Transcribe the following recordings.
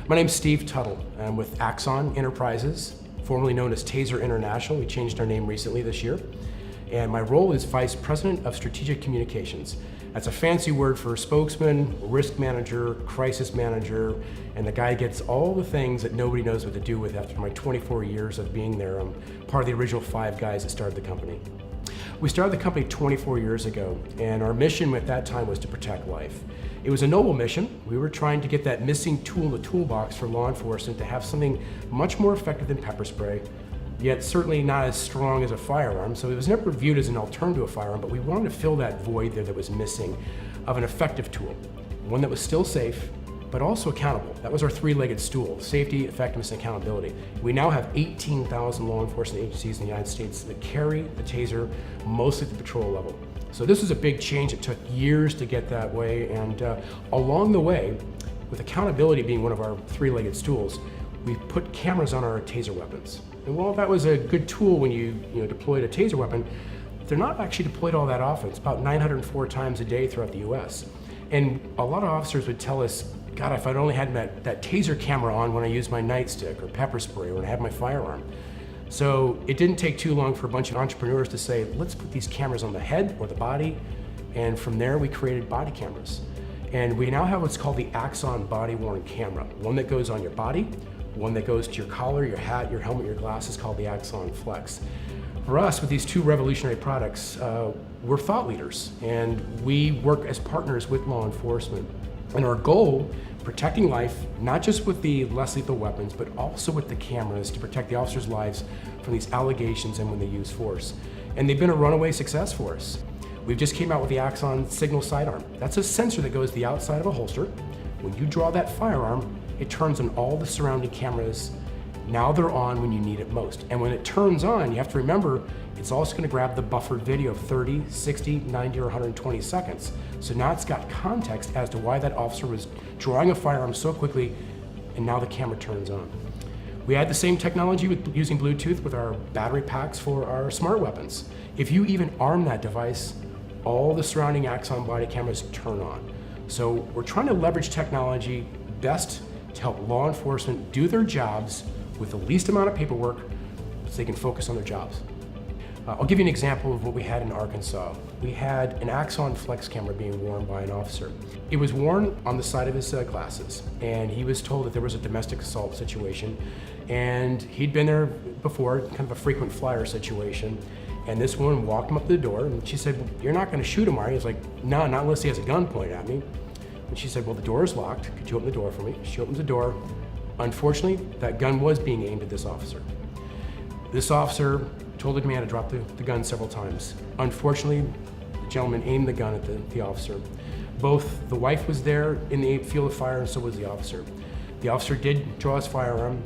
My name's Steve Tuttle. I'm with Axon Enterprises, formerly known as Taser International. We changed our name recently this year. And my role is Vice President of Strategic Communications. That's a fancy word for spokesman, risk manager, crisis manager, and the guy gets all the things that nobody knows what to do with after my 24 years of being there. I'm part of the original 5 guys that started the company. We started the company 24 years ago, and our mission at that time was to protect life. It was a noble mission. We were trying to get that missing tool in the toolbox for law enforcement to have something much more effective than pepper spray, yet certainly not as strong as a firearm. So it was never viewed as an alternative to a firearm, but we wanted to fill that void there that was missing of an effective tool. One that was still safe, but also accountable. That was our 3-legged stool: safety, effectiveness, and accountability. We now have 18,000 law enforcement agencies in the United States that carry the Taser, mostly at the patrol level. So this was a big change. It took years to get that way, and along the way, with accountability being one of our 3-legged stools, we put cameras on our Taser weapons. And while that was a good tool when you deployed a Taser weapon, they're not actually deployed all that often. It's about 904 times a day throughout the US. And a lot of officers would tell us, God, if I'd only had that Taser camera on when I used my nightstick or pepper spray or when I had my firearm. So it didn't take too long for a bunch of entrepreneurs to say, let's put these cameras on the head or the body. And from there, we created body cameras. And we now have what's called the Axon Body Worn Camera. One that goes on your body, one that goes to your collar, your hat, your helmet, your glasses, called the Axon Flex. For us, with these 2 revolutionary products, we're thought leaders, and we work as partners with law enforcement. And our goal, protecting life, not just with the less lethal weapons, but also with the cameras to protect the officers' lives from these allegations and when they use force. And they've been a runaway success for us. We've just came out with the Axon Signal Sidearm. That's a sensor that goes to the outside of a holster. When you draw that firearm, it turns on all the surrounding cameras. Now they're on when you need it most. And when it turns on, you have to remember, it's also going to grab the buffered video of 30, 60, 90, or 120 seconds. So now it's got context as to why that officer was drawing a firearm so quickly, and now the camera turns on. We had the same technology with using Bluetooth with our battery packs for our smart weapons. If you even arm that device, all the surrounding Axon body cameras turn on. So we're trying to leverage technology best to help law enforcement do their jobs with the least amount of paperwork so they can focus on their jobs. I'll give you an example of what we had in Arkansas. We had an Axon Flex camera being worn by an officer. It was worn on the side of his glasses, and he was told that there was a domestic assault situation, and he'd been there before, kind of a frequent flyer situation, and this woman walked him up to the door, and she said, well, you're not gonna shoot him, are you? He was like, no, not unless he has a gun pointed at me. And she said, well, the door is locked. Could you open the door for me? She opens the door. Unfortunately, that gun was being aimed at this officer. This officer told the man to drop the gun several times. Unfortunately, the gentleman aimed the gun at the officer. Both the wife was there in the field of fire, and so was the officer. The officer did draw his firearm.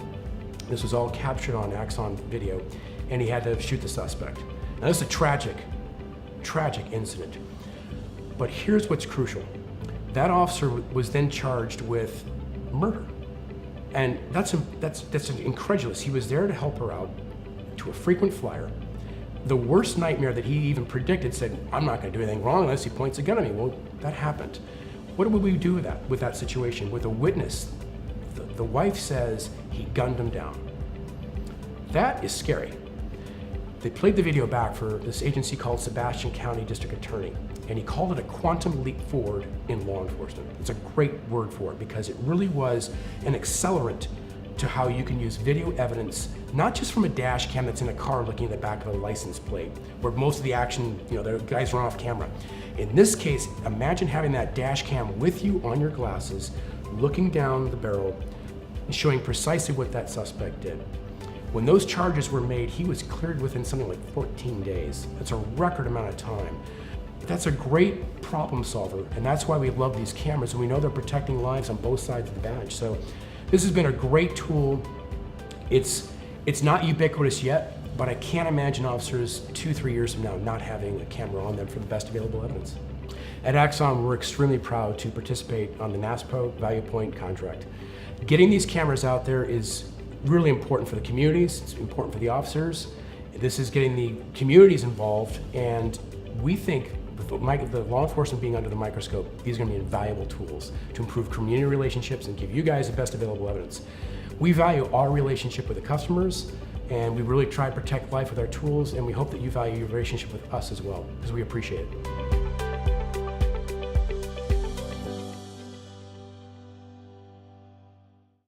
This was all captured on Axon video, and he had to shoot the suspect. Now, this is a tragic incident. But here's what's crucial. That officer was then charged with murder. And that's incredulous. He was there to help her out, to a frequent flyer. The worst nightmare that he even predicted said, I'm not gonna do anything wrong unless he points a gun at me. Well, that happened. What would we do with that situation? With a witness, the wife says he gunned him down. That is scary. They played the video back for this agency called Sebastian County District Attorney, and he called it a quantum leap forward in law enforcement. It's a great word for it because it really was an accelerant to how you can use video evidence, not just from a dash cam that's in a car looking at the back of a license plate, where most of the action, the guys run off camera. In this case, imagine having that dash cam with you on your glasses, looking down the barrel, and showing precisely what that suspect did. When those charges were made, he was cleared within something like 14 days. That's a record amount of time. That's a great problem solver, and that's why we love these cameras, and we know they're protecting lives on both sides of the badge. So this has been a great tool. It's not ubiquitous yet, but I can't imagine officers 2-3 years from now not having a camera on them for the best available evidence. At Axon, we're extremely proud to participate on the NASPO ValuePoint contract. Getting these cameras out there is really important for the communities, it's important for the officers. This is getting the communities involved, and we think with the law enforcement being under the microscope, these are going to be invaluable tools to improve community relationships and give you guys the best available evidence. We value our relationship with the customers, and we really try to protect life with our tools, and we hope that you value your relationship with us as well, because we appreciate it.